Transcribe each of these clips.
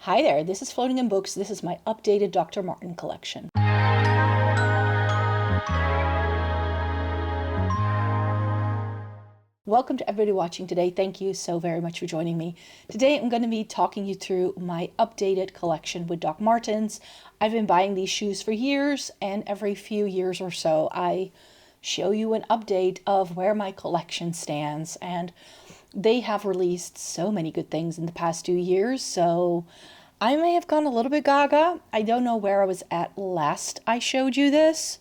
Hi there, this is Floating in Books. This is my updated Dr. Martens collection. Welcome to everybody watching today. Thank you so very much for joining me. Today I'm going to be talking you through my updated collection with Doc Martens. I've been buying these shoes for years, and every few years or so I show you an update of where my collection stands, and they have released so many good things in the past 2 years, so I may have gone a little bit gaga. I don't know where I was at last I showed you this,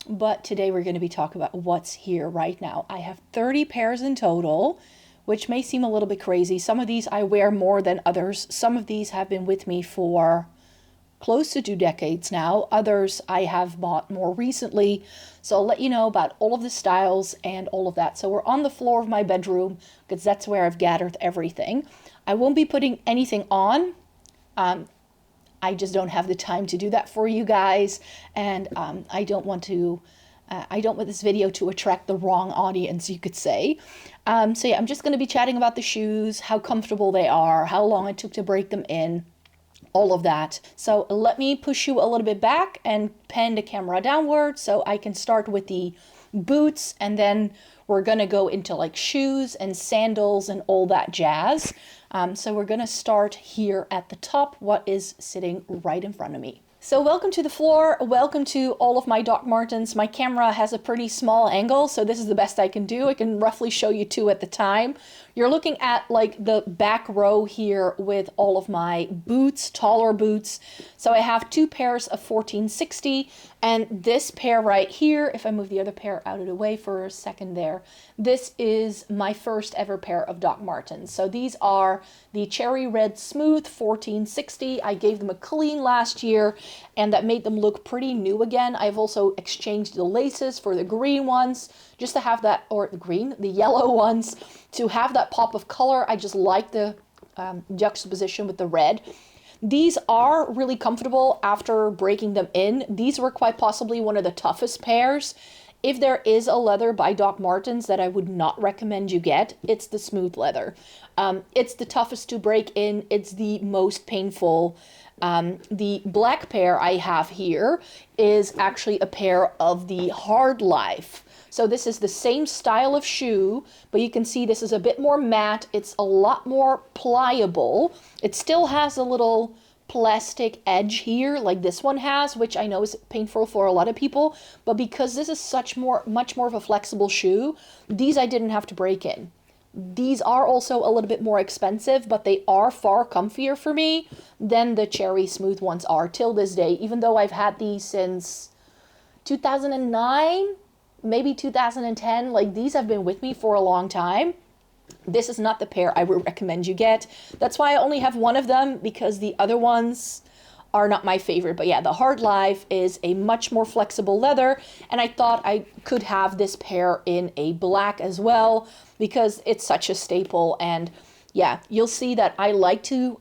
but today we're going to be talking about what's here right now. I have 30 pairs in total, which may seem a little bit crazy. Some of these I wear more than others. Some of these have been with me for close to 2 decades now. Others I have bought more recently. So I'll let you know about all of the styles and all of that. So we're on the floor of my bedroom because that's where I've gathered everything. I won't be putting anything on. I just don't have the time to do that for you guys. And I don't want this video to attract the wrong audience, you could say. So yeah, I'm just going to be chatting about the shoes, how comfortable they are, how long it took to break them in, all of that. So let me push you a little bit back and pan the camera downward so I can start with the boots, and then we're going to go into like shoes and sandals and all that jazz. So we're going to start here at the top, what is sitting right in front of me. So welcome to the floor, welcome to all of my Doc Martens. My camera has a pretty small angle, so this is the best I can do. I can roughly show you 2 at the time. You're looking at like the back row here with all of my boots, taller boots. So I have 2 pairs of 1460, and this pair right here, if I move the other pair out of the way for a second there, this is my first ever pair of Doc Martens. So these are the Cherry Red Smooth 1460. I gave them a clean last year, and that made them look pretty new again. I've also exchanged the laces for the green ones, just to have that, or the yellow ones, to have that pop of color. I just like the juxtaposition with the red. These are really comfortable after breaking them in. These were quite possibly one of the toughest pairs. If there is a leather by Doc Martens that I would not recommend you get, it's the smooth leather. It's the toughest to break in. It's the most painful. The black pair I have here is actually a pair of the Hard Life. So this is the same style of shoe, but you can see this is a bit more matte. It's a lot more pliable. It still has a little plastic edge here like this one has, which I know is painful for a lot of people, but because this is much more of a flexible shoe, these I didn't have to break in. These are also a little bit more expensive, but they are far comfier for me than the Cherry Smooth ones are till this day, even though I've had these since 2009, maybe 2010. Like, these have been with me for a long time. This is not the pair I would recommend you get. That's why I only have one of them, because the other ones are not my favorite. But yeah, the Hard Life is a much more flexible leather, and I thought I could have this pair in a black as well because it's such a staple. And yeah, you'll see that I like to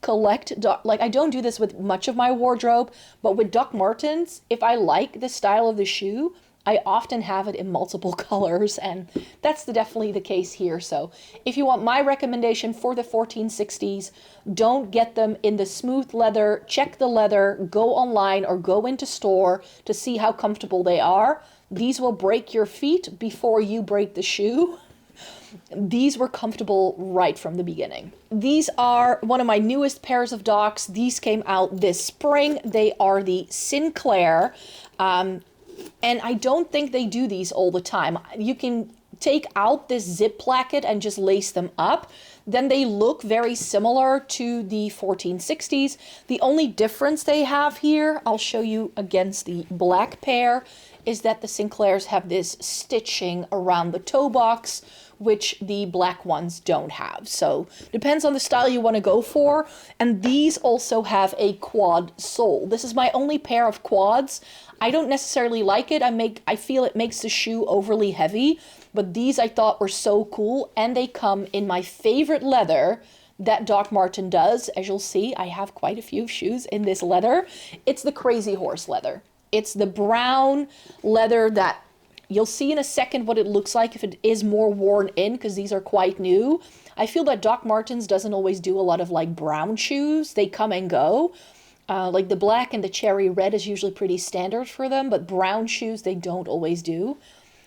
collect, like, I don't do this with much of my wardrobe, but with Doc Martens, if I like the style of the shoe, I often have it in multiple colors, and that's definitely the case here. So if you want my recommendation for the 1460s, don't get them in the smooth leather. Check the leather, go online or go into store to see how comfortable they are. These will break your feet before you break the shoe. These were comfortable right from the beginning. These are one of my newest pairs of Docs. These came out this spring. They are the Sinclair. And I don't think they do these all the time. You can take out this zip placket and just lace them up. Then they look very similar to the 1460s. The only difference they have here, I'll show you against the black pair, is that the Sinclairs have this stitching around the toe box, which the black ones don't have. So depends on the style you want to go for. And these also have a quad sole. This is my only pair of quads. I don't necessarily like it. I feel it makes the shoe overly heavy, but these I thought were so cool, and they come in my favorite leather that Doc Martens does. As you'll see, I have quite a few shoes in this leather. It's the Crazy Horse leather. It's the brown leather that You'll see in a second what it looks like if it is more worn in, because these are quite new. I feel that Doc Martens doesn't always do a lot of like brown shoes. They come and go. Like the black and the cherry red is usually pretty standard for them, but brown shoes they don't always do.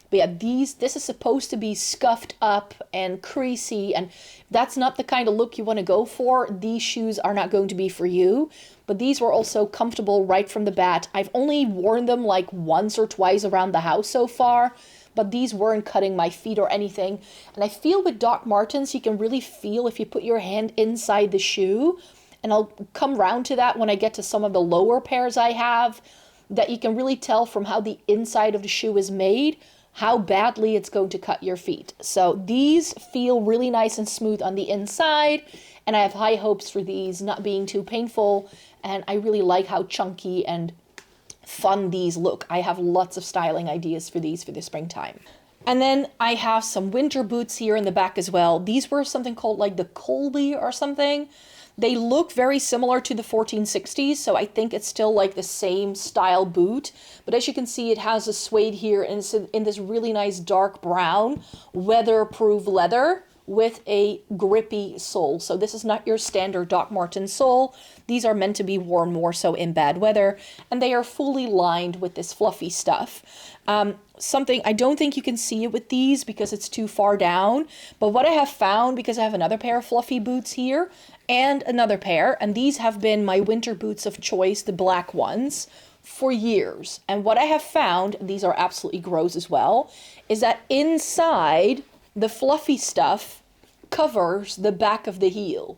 But yeah, this is supposed to be scuffed up and creasy, and that's not the kind of look you want to go for. These shoes are not going to be for you, but these were also comfortable right from the bat. I've only worn them like once or twice around the house so far, but these weren't cutting my feet or anything. And I feel with Doc Martens, you can really feel if you put your hand inside the shoe, and I'll come round to that when I get to some of the lower pairs I have, that you can really tell from how the inside of the shoe is made, how badly it's going to cut your feet. So these feel really nice and smooth on the inside, and I have high hopes for these not being too painful, and I really like how chunky and fun these look. I have lots of styling ideas for these for the springtime. And then I have some winter boots here in the back as well. These were something called like the Colby or something. They look very similar to the 1460s, so I think it's still like the same style boot. But as you can see, it has a suede here, and it's in this really nice dark brown, weatherproof leather with a grippy sole. So this is not your standard Doc Martens sole. These are meant to be worn more so in bad weather, and they are fully lined with this fluffy stuff. Something I don't think you can see it with these because it's too far down, but what I have found, because I have another pair of fluffy boots here and another pair, and these have been my winter boots of choice, the black ones, for years. And what I have found, these are absolutely gross as well, is that inside the fluffy stuff covers the back of the heel.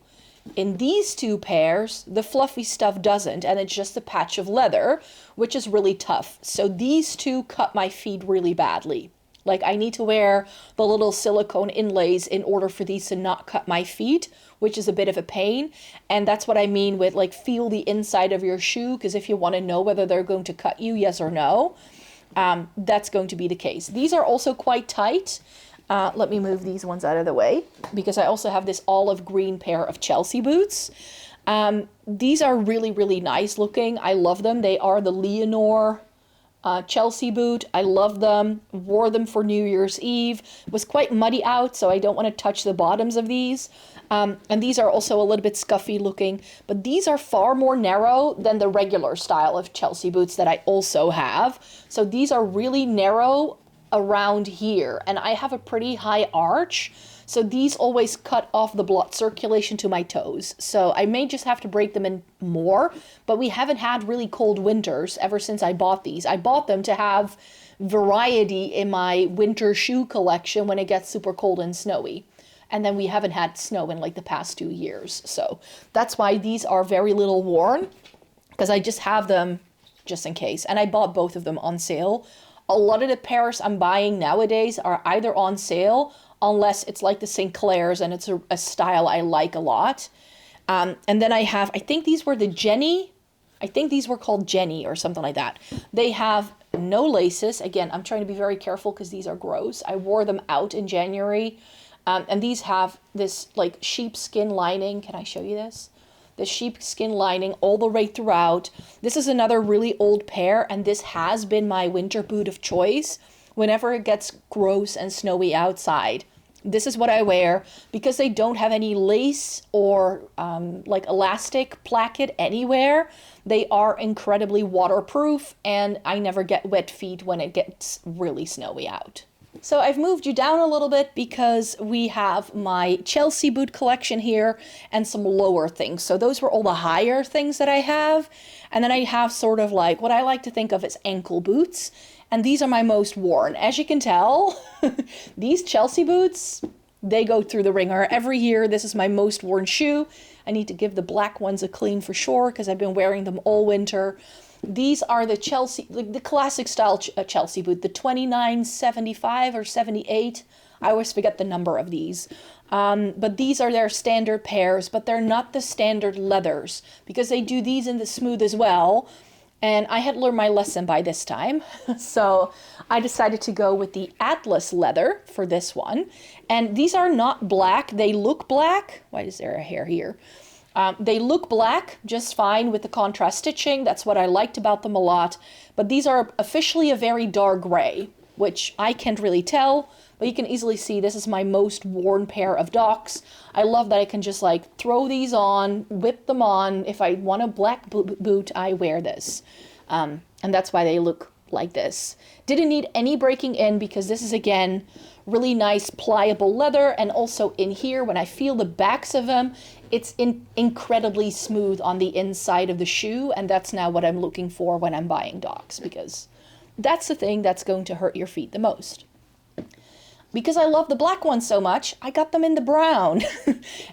In these two pairs, the fluffy stuff doesn't, and it's just a patch of leather, which is really tough. So these two cut my feet really badly. Like, I need to wear the little silicone inlays in order for these to not cut my feet, which is a bit of a pain. And that's what I mean with, like, feel the inside of your shoe, because if you want to know whether they're going to cut you, yes or no, that's going to be the case. These are also quite tight. Let me move these ones out of the way, because I also have this olive green pair of Chelsea boots. These are really, really nice looking. I love them. They are the Leonore Chelsea boot. I love them. Wore them for New Year's Eve. It was quite muddy out, so I don't want to touch the bottoms of these. And these are also a little bit scuffy looking, but these are far more narrow than the regular style of Chelsea boots that I also have. So these are really narrow around here, and I have a pretty high arch, so these always cut off the blood circulation to my toes. So I may just have to break them in more, but we haven't had really cold winters ever since I bought these. I bought them to have variety in my winter shoe collection when it gets super cold and snowy. And then we haven't had snow in like the past 2 years. So that's why these are very little worn, because I just have them just in case. And I bought both of them on sale. A lot of the pairs I'm buying nowadays are either on sale, unless it's like the Sinclairs and it's a style I like a lot. And then I have, I think these were the Jenny. I think these were called Jenny or something like that. They have no laces. Again, I'm trying to be very careful because these are gross. I wore them out in January. And these have this like sheepskin lining. Can I show you this? The sheepskin lining all the way throughout. This is another really old pair, and this has been my winter boot of choice whenever it gets gross and snowy outside. This is what I wear because they don't have any lace or like elastic placket anywhere. They are incredibly waterproof, and I never get wet feet when it gets really snowy out. So I've moved you down a little bit because we have my Chelsea boot collection here and some lower things. So those were all the higher things that I have. And then I have sort of like what I like to think of as ankle boots. And these are my most worn. As you can tell, these Chelsea boots, they go through the ringer every year. This is my most worn shoe. I need to give the black ones a clean for sure because I've been wearing them all winter. These are the Chelsea, the classic style Chelsea boot, the 2975 or 78. I always forget the number of these. But these are their standard pairs, but they're not the standard leathers because they do these in the smooth as well. And I had learned my lesson by this time. So I decided to go with the Atlas leather for this one. And these are not black. They look black. Why is there a hair here? They look black just fine with the contrast stitching. That's what I liked about them a lot. But these are officially a very dark gray, which I can't really tell, but you can easily see this is my most worn pair of Docs. I love that I can just like throw these on, whip them on. If I want a black boot, I wear this. And that's why they look like this. Didn't need any breaking in because this is, again, really nice pliable leather. And also in here, when I feel the backs of them, it's incredibly smooth on the inside of the shoe. And that's now what I'm looking for when I'm buying Docs, because that's the thing that's going to hurt your feet the most. Because I love the black ones so much, I got them in the brown.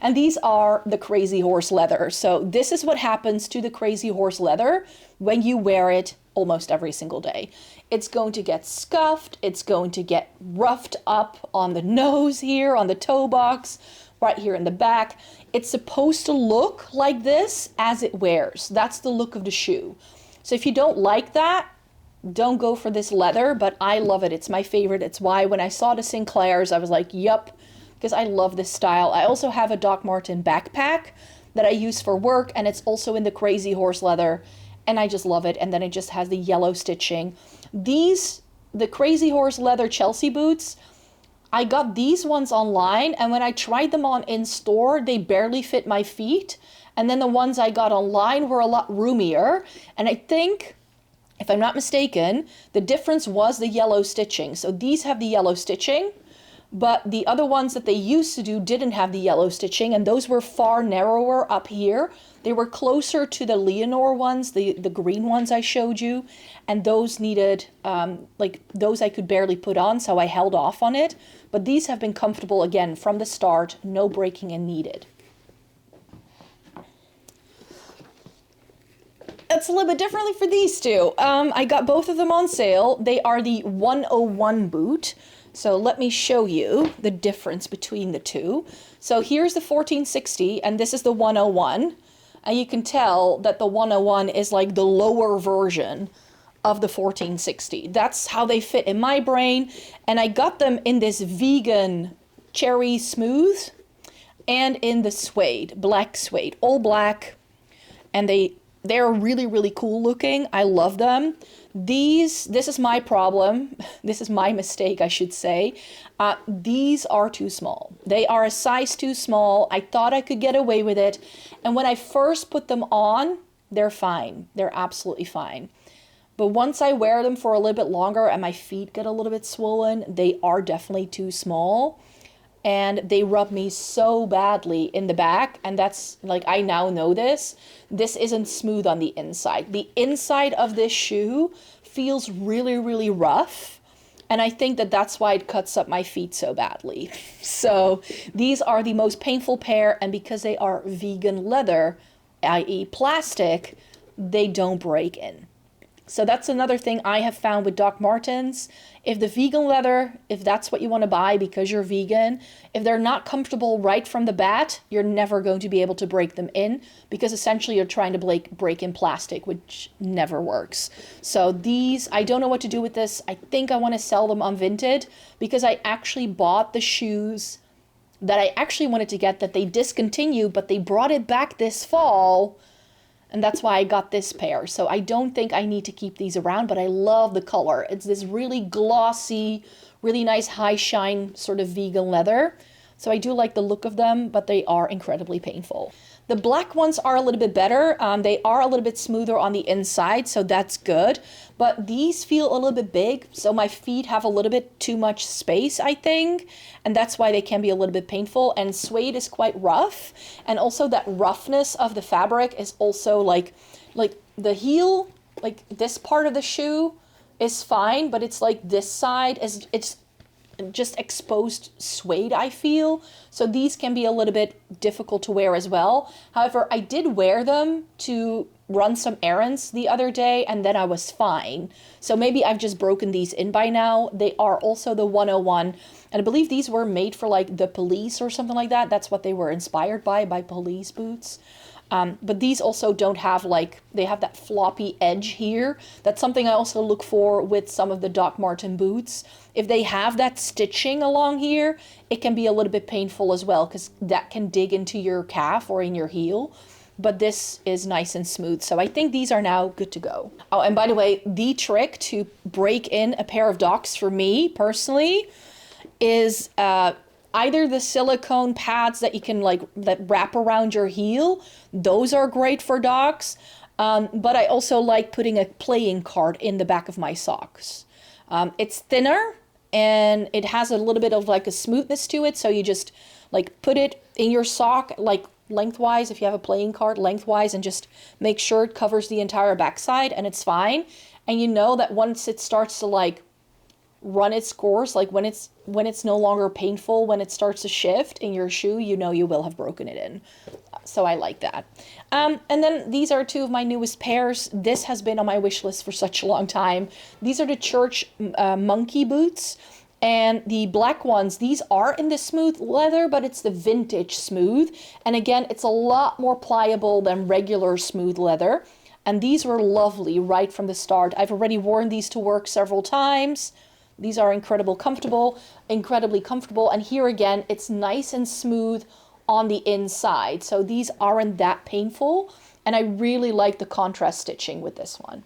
And these are the Crazy Horse leather. So this is what happens to the Crazy Horse leather when you wear it almost every single day. It's going to get scuffed. It's going to get roughed up on the nose here, on the toe box, right here in the back. It's supposed to look like this as it wears. That's the look of the shoe. So if you don't like that, don't go for this leather, but I love it. It's my favorite. It's why when I saw the Sinclairs, I was like, yup, because I love this style. I also have a Doc Marten backpack that I use for work, and it's also in the Crazy Horse leather, and I just love it. And then it just has the yellow stitching. The Crazy Horse leather Chelsea boots, I got these ones online, and when I tried them on in store, they barely fit my feet. And then the ones I got online were a lot roomier, and I think, if I'm not mistaken, the difference was the yellow stitching. So these have the yellow stitching, but the other ones that they used to do didn't have the yellow stitching, and those were far narrower up here. They were closer to the Leonore ones, the green ones I showed you, and those needed, like those I could barely put on, so I held off on it. But these have been comfortable again from the start, no breaking in needed. It's a little bit differently for these two. I got both of them on sale. They are the 101 boot. So let me show you the difference between the two. So here's the 1460 and this is the 101. And you can tell that the 101 is like the lower version of the 1460. That's how they fit in my brain. And I got them in this vegan cherry smooth and in the suede, black suede, all black. And they're really, really cool looking. I love them. This is my problem. This is my mistake, I should say. These are too small. They are a size too small. I thought I could get away with it. And when I first put them on, they're fine. They're absolutely fine. But once I wear them for a little bit longer and my feet get a little bit swollen, they are definitely too small. And they rub me so badly in the back. And that's like, I now know this. This isn't smooth on the inside. The inside of this shoe feels really, really rough. And I think that that's why it cuts up my feet so badly. So these are the most painful pair. And because they are vegan leather, i.e. plastic, they don't break in. So that's another thing I have found with Doc Martens. If the vegan leather, if that's what you want to buy because you're vegan, if they're not comfortable right from the bat, you're never going to be able to break them in because essentially you're trying to break in plastic, which never works. So these, I don't know what to do with this. I think I want to sell them on Vinted because I actually bought the shoes that I actually wanted to get that they discontinued, but they brought it back this fall. And that's why I got this pair. So I don't think I need to keep these around, but I love the color. It's this really glossy, really nice high shine sort of vegan leather. So I do like the look of them, but they are incredibly painful. The black ones are a little bit better. They are a little bit smoother on the inside, so that's good. But these feel a little bit big, so my feet have a little bit too much space, I think. And that's why they can be a little bit painful. And suede is quite rough. And also that roughness of the fabric is also like the heel, like this part of the shoe is fine, but it's like this side is, it's just exposed suede, I feel. So these can be a little bit difficult to wear as well. However, I did wear them to run some errands the other day and then I was fine. So maybe I've just broken these in by now. They are also the 101. And I believe these were made for like the police or something like that. That's what they were inspired by police boots. But these also don't have they have that floppy edge here. That's something I also look for with some of the Doc Marten boots. If they have that stitching along here, it can be a little bit painful as well because that can dig into your calf or in your heel. but this is nice and smooth. So I think these are now good to go. Oh, and by the way, the trick to break in a pair of Docs for me personally is either the silicone pads that you can that wrap around your heel. Those are great for Docs. But I also like putting a playing card in the back of my socks. It's thinner and it has a little bit of like a smoothness to it. So you just like put it in your sock, like lengthwise, if you have a playing card lengthwise, and just make sure it covers the entire backside and it's fine. And you know that once it starts to like run its course, like when it's no longer painful, when it starts to shift in your shoe, you know you will have broken it in. So I like that. And then these are two of my newest pairs. This has been on my wish list for such a long time. These are the Church monkey boots. And the black ones, these are in the smooth leather, but it's the vintage smooth. And again, it's a lot more pliable than regular smooth leather. And these were lovely right from the start. I've already worn these to work several times. These are incredibly comfortable. And here again, it's nice and smooth on the inside. So these aren't that painful. And I really like the contrast stitching with this one.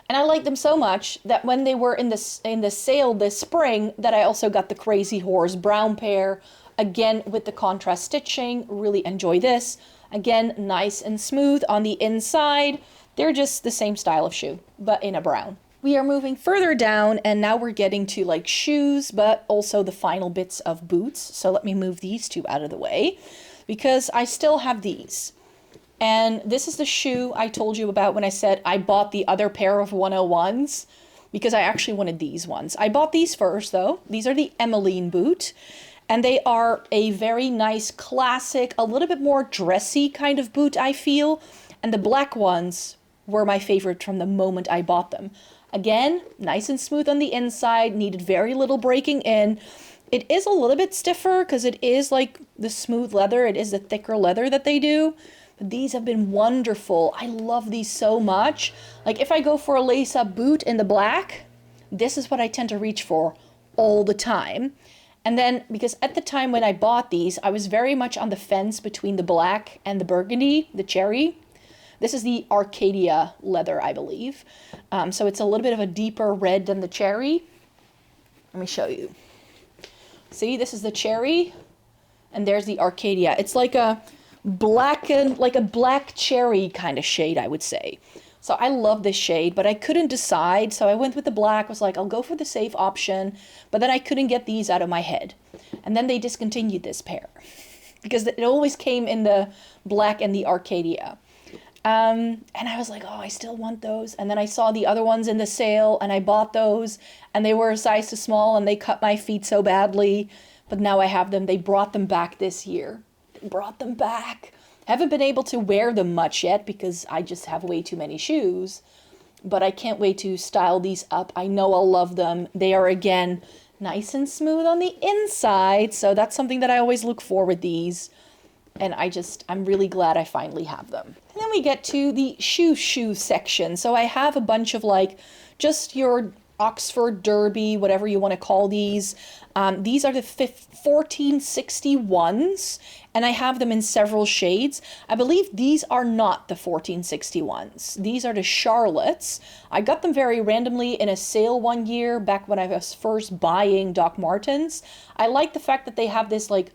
And I like them so much that when they were in the sale this spring, that I also got the Crazy Horse brown pair, again with the contrast stitching. Really enjoy this. Again, nice and smooth on the inside. They're just the same style of shoe, but in a brown. We are moving further down, and now we're getting to like shoes, but also the final bits of boots. So let me move these two out of the way because I still have these. And this is the shoe I told you about when I said I bought the other pair of 101s, because I actually wanted these ones. I bought these first though. These are the Emiline boot, and they are a very nice classic, a little bit more dressy kind of boot, I feel. And the black ones were my favorite from the moment I bought them. Again, nice and smooth on the inside, needed very little breaking in. It is a little bit stiffer because it is like the smooth leather. It is the thicker leather that they do. These have been wonderful. I love these so much. Like if I go for a lace-up boot in the black, this is what I tend to reach for all the time. And then because at the time when I bought these, I was very much on the fence between the black and the burgundy, the cherry. This is the Arcadia leather, I believe. So it's a little bit of a deeper red than the cherry. Let me show you. See, this is the cherry, and there's the Arcadia. It's like a black cherry kind of shade, I would say. So I love this shade, but I couldn't decide. So I went with the black, was like, I'll go for the safe option, but then I couldn't get these out of my head. And then they discontinued this pair because it always came in the black and the Arcadia. And I was like, oh, I still want those. And then I saw the other ones in the sale and I bought those, and they were a size too small and they cut my feet so badly, but now I have them. They brought them back this year. Brought them back. Haven't been able to wear them much yet because I just have way too many shoes, but I can't wait to style these up. I know I'll love them. They are again nice and smooth on the inside, so that's something that I always look for with these, and I'm really glad I finally have them. And then we get to the shoe section. So I have a bunch of like just your Oxford Derby, whatever you want to call these. These are the 1461s, and I have them in several shades. I believe these are not the 1461s. These are the Charlottes. I got them very randomly in a sale one year back when I was first buying Doc Martens. I like the fact that they have this like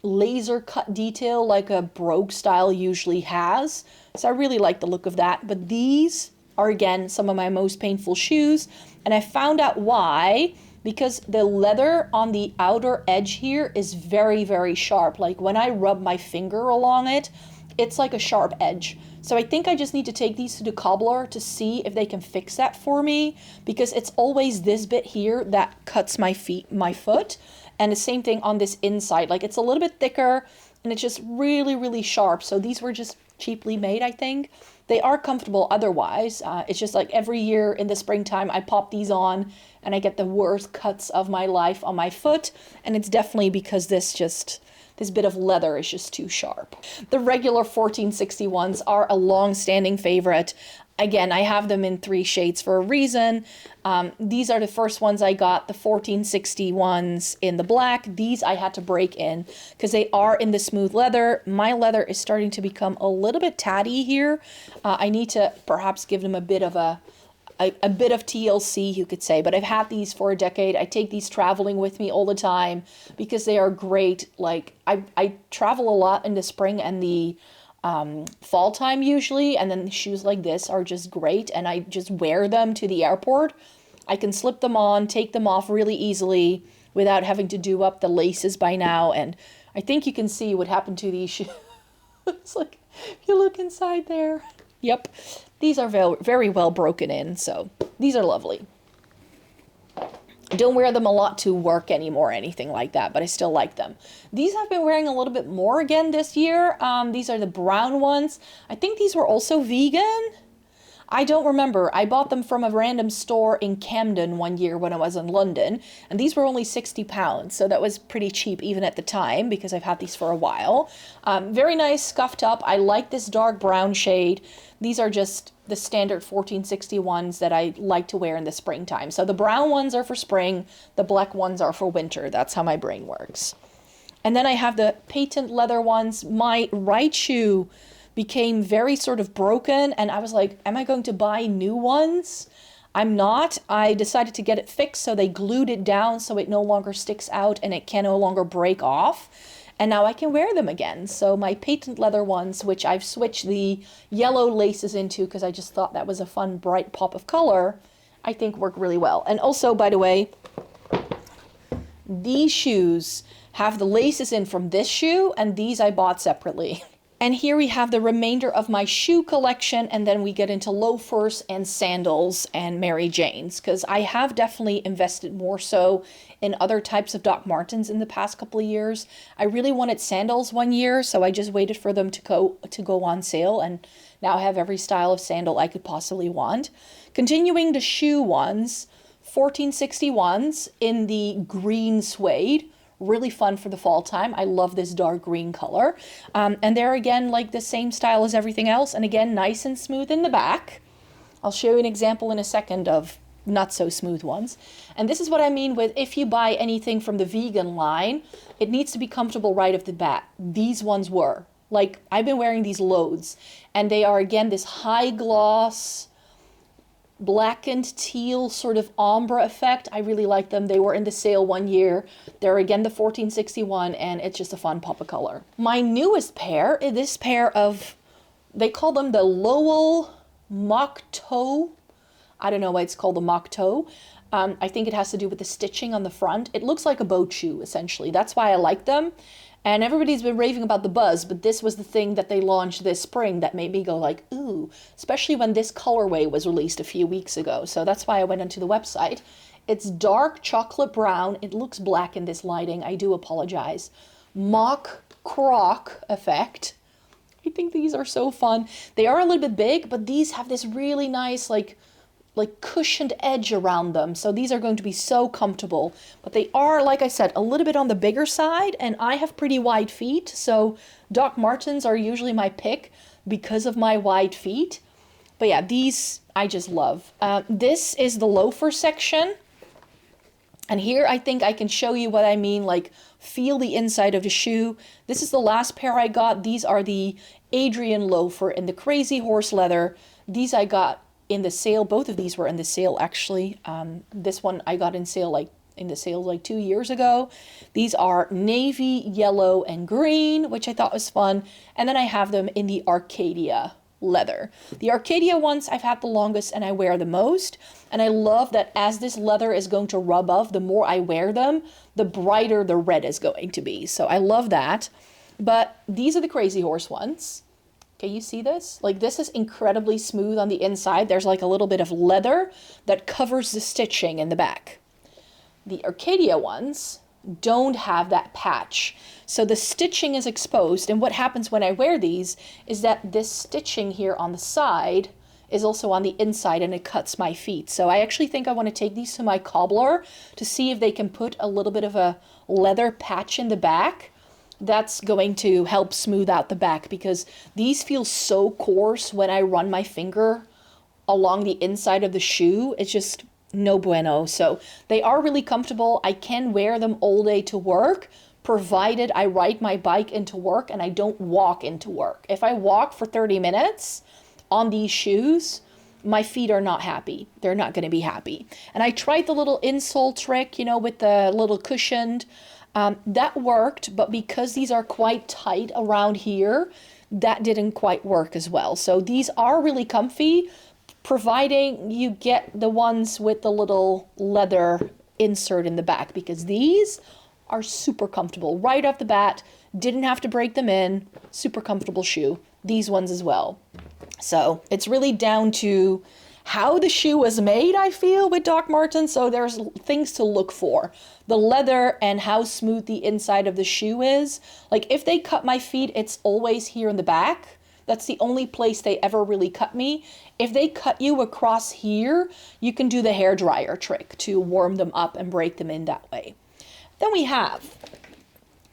laser cut detail like a brogue style usually has. So I really like the look of that. But these are again some of my most painful shoes, and I found out why, because the leather on the outer edge here is very, very sharp. Like when I rub my finger along it, it's like a sharp edge. So I think I just need to take these to the cobbler to see if they can fix that for me, because it's always this bit here that cuts my foot. And the same thing on this inside, like it's a little bit thicker and it's just really, really sharp. So these were just cheaply made, I think. They are comfortable otherwise. It's just like every year in the springtime, I pop these on and I get the worst cuts of my life on my foot. And it's definitely because this this bit of leather is just too sharp. The regular 1461s are a long-standing favorite. Again, I have them in 3 shades for a reason. These are the first ones I got, the 1461s in the black. These I had to break in because they are in the smooth leather. My leather is starting to become a little bit tatty here. I need to perhaps give them a bit of TLC, you could say, but I've had these for a decade. I take these traveling with me all the time because they are great. Like I travel a lot in the spring and the fall time usually, and then shoes like this are just great, and I just wear them to the airport. I can slip them on, take them off really easily without having to do up the laces by now, and I think you can see what happened to these shoes. It's like, if you look inside there. Yep, these are very well broken in, so these are lovely. I don't wear them a lot to work anymore or anything like that, but I still like them. These I've been wearing a little bit more again this year. These are the brown ones. I think these were also vegan. I don't remember. I bought them from a random store in Camden one year when I was in London, and these were only £60, so that was pretty cheap even at the time because I've had these for a while. Very nice, scuffed up. I like this dark brown shade. These are just the standard 1461s that I like to wear in the springtime. So the brown ones are for spring, the black ones are for winter. That's how my brain works. And then I have the patent leather ones. My right shoe became very sort of broken, and I was like, am I going to buy new ones? I'm not. I decided to get it fixed, so they glued it down so it no longer sticks out and it can no longer break off. And now I can wear them again. So my patent leather ones, which I've switched the yellow laces into because I just thought that was a fun bright pop of color, I think work really well. And also, by the way, these shoes have the laces in from this shoe, and these I bought separately. And here we have the remainder of my shoe collection, and then we get into loafers and sandals and Mary Janes, because I have definitely invested more so in other types of Doc Martens in the past couple of years. I really wanted sandals one year, so I just waited for them to go on sale, and now I have every style of sandal I could possibly want. Continuing the shoe ones, 1461s in the green suede. Really fun for the fall time. I love this dark green color. And they're again like the same style as everything else. And again, nice and smooth in the back. I'll show you an example in a second of not so smooth ones. And this is what I mean with if you buy anything from the vegan line, it needs to be comfortable right off the bat. These ones were. Like, I've been wearing these loads. And they are again this high gloss, blackened teal sort of ombre effect. I really like them. They were in the sale one year. They're again the 1461, and it's just a fun pop of color. My newest pair is this pair of, they call them the Lowell mock toe. I don't know why it's called the mock toe. I think it has to do with the stitching on the front. It looks like a boat shoe, essentially. That's why I like them. And everybody's been raving about the buzz, but this was the thing that they launched this spring that made me go like, ooh, especially when this colorway was released a few weeks ago. So that's why I went onto the website. It's dark chocolate brown. It looks black in this lighting. I do apologize. Mock croc effect. I think these are so fun. They are a little bit big, but these have this really nice, like cushioned edge around them. So these are going to be so comfortable, but they are, like I said, a little bit on the bigger side, and I have pretty wide feet. So Doc Martens are usually my pick because of my wide feet. But yeah, these I just love. This is the loafer section. And here I think I can show you what I mean, like feel the inside of the shoe. This is the last pair I got. These are the Adrian loafer in the crazy horse leather. These I got in the sale. Both of these were in the sale actually. This one I got in sale like 2 years ago. These are navy, yellow, and green, which I thought was fun. And then I have them in the Arcadia leather. The Arcadia ones I've had the longest and I wear the most. And I love that as this leather is going to rub off, the more I wear them, the brighter the red is going to be. So I love that. But these are the crazy horse ones. Can you see this? Like, this is incredibly smooth on the inside. There's like a little bit of leather that covers the stitching in the back. The Arcadia ones don't have that patch. So the stitching is exposed. And what happens when I wear these is that this stitching here on the side is also on the inside, and it cuts my feet. So I actually think I want to take these to my cobbler to see if they can put a little bit of a leather patch in the back that's going to help smooth out the back, because these feel so coarse when I run my finger along the inside of the shoe. It's just no bueno. So they are really comfortable. I can wear them all day to work, provided I ride my bike into work and I don't walk into work. If I walk for 30 minutes on these shoes, my feet are not happy. They're not going to be happy. And I tried the little insole trick, you know, with the little cushioned. That worked, but because these are quite tight around here, that didn't quite work as well. So these are really comfy, providing you get the ones with the little leather insert in the back, because these are super comfortable right off the bat. Didn't have to break them in. Super comfortable shoe. These ones as well. So it's really down to how the shoe was made, I feel, with Doc Martens. So there's things to look for. The leather and how smooth the inside of the shoe is. Like if they cut my feet, it's always here in the back. That's the only place they ever really cut me. If they cut you across here, you can do the hairdryer trick to warm them up and break them in that way. Then we have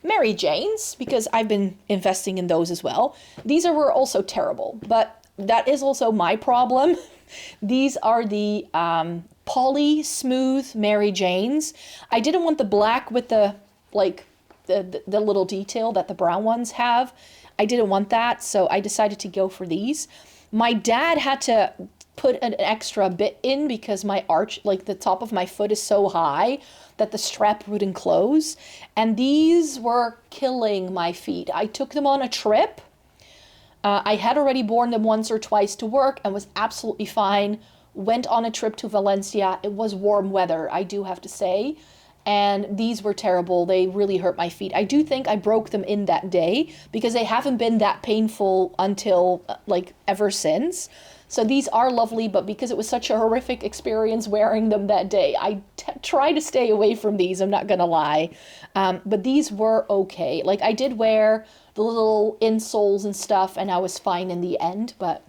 Mary Janes, because I've been investing in those as well. These were also terrible, but that is also my problem. These are the poly smooth Mary Janes. I didn't want the black with the the little detail that the brown ones have. I didn't want that, so I decided to go for these. My dad had to put an extra bit in because my arch, like the top of my foot, is so high that the strap wouldn't close. And these were killing my feet. I took them on a trip. I had already worn them once or twice to work and was absolutely fine. Went on a trip to Valencia. It was warm weather, I do have to say. And these were terrible. They really hurt my feet. I do think I broke them in that day because they haven't been that painful until ever since. So these are lovely, but because it was such a horrific experience wearing them that day, I try to stay away from these, I'm not gonna lie. But these were okay. Like I did wear the little insoles and stuff and I was fine in the end, but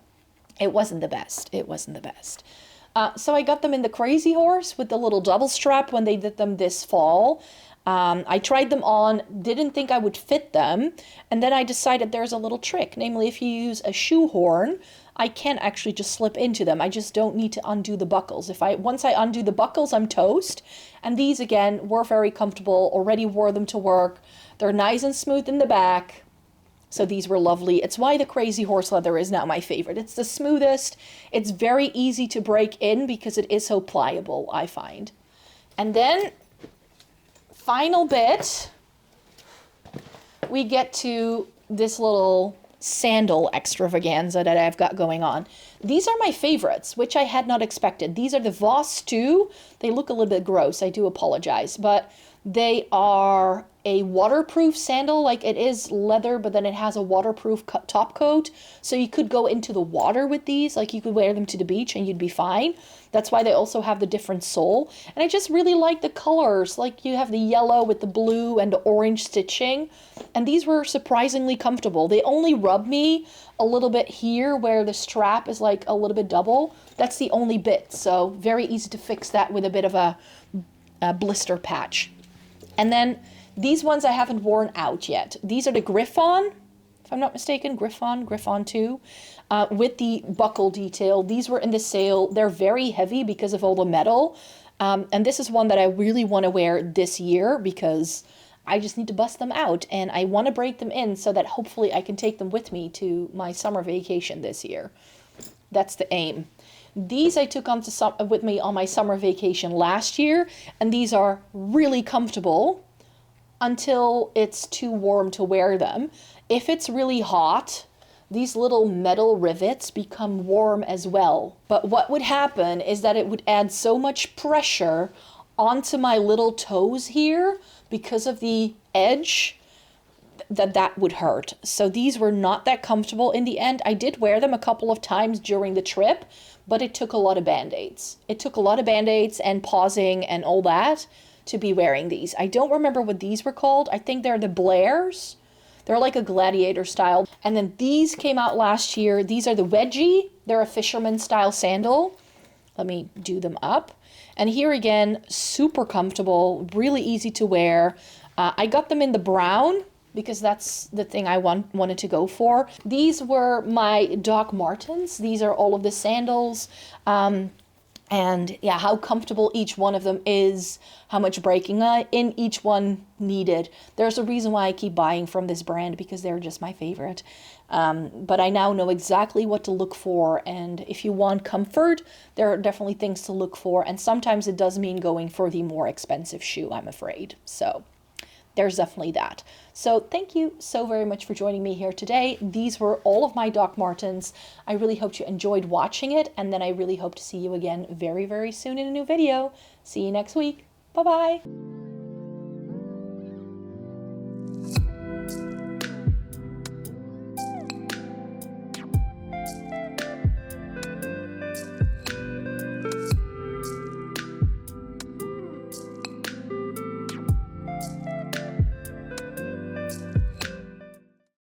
it wasn't the best. It wasn't the best. So I got them in the Crazy Horse with the little double strap when they did them this fall. I tried them on, didn't think I would fit them, and then I decided there's a little trick. Namely, if you use a shoehorn, I can actually just slip into them. I just don't need to undo the buckles. Once I undo the buckles, I'm toast. And these, again, were very comfortable. Already wore them to work. They're nice and smooth in the back. So these were lovely. It's why the Crazy Horse leather is now my favorite. It's the smoothest. It's very easy to break in because it is so pliable, I find. And then, final bit, we get to this little sandal extravaganza that I've got going on. These are my favorites, which I had not expected. These are the Voss 2. They look a little bit gross, I do apologize, but they are a waterproof sandal. Like it is leather, but then it has a waterproof top coat. So you could go into the water with these, like you could wear them to the beach and you'd be fine. That's why they also have the different sole. And I just really like the colors. Like you have the yellow with the blue and the orange stitching. And these were surprisingly comfortable. They only rub me a little bit here where the strap is like a little bit double. That's the only bit. So very easy to fix that with a bit of a blister patch. And then these ones I haven't worn out yet. These are the Griffon, if I'm not mistaken, Griffon 2, with the buckle detail. These were in the sale. They're very heavy because of all the metal. And this is one that I really want to wear this year because I just need to bust them out. And I want to break them in so that hopefully I can take them with me to my summer vacation this year. That's the aim. These I took with me on my summer vacation last year, and these are really comfortable until it's too warm to wear them. If it's really hot, these little metal rivets become warm as well. But what would happen is that it would add so much pressure onto my little toes here because of the edge that would hurt. So these were not that comfortable in the end. I did wear them a couple of times during the trip, but it took a lot of band-aids. It took a lot of band-aids and pausing and all that to be wearing these. I don't remember what these were called. I think they're the Blairs. They're like a gladiator style. And then these came out last year. These are the Wedgie. They're a fisherman style sandal. Let me do them up. And here again, super comfortable, really easy to wear. I got them in the brown. because that's the thing I wanted to go for. These were my Doc Martens. These are all of the sandals. And yeah, how comfortable each one of them is, how much breaking in each one needed. There's a reason why I keep buying from this brand, because they're just my favorite. But I now know exactly what to look for, and if you want comfort, there are definitely things to look for, and sometimes it does mean going for the more expensive shoe, I'm afraid. So there's definitely that. So thank you so very much for joining me here today. These were all of my Doc Martens. I really hope you enjoyed watching it, and then I really hope to see you again very, very soon in a new video. See you next week. Bye-bye.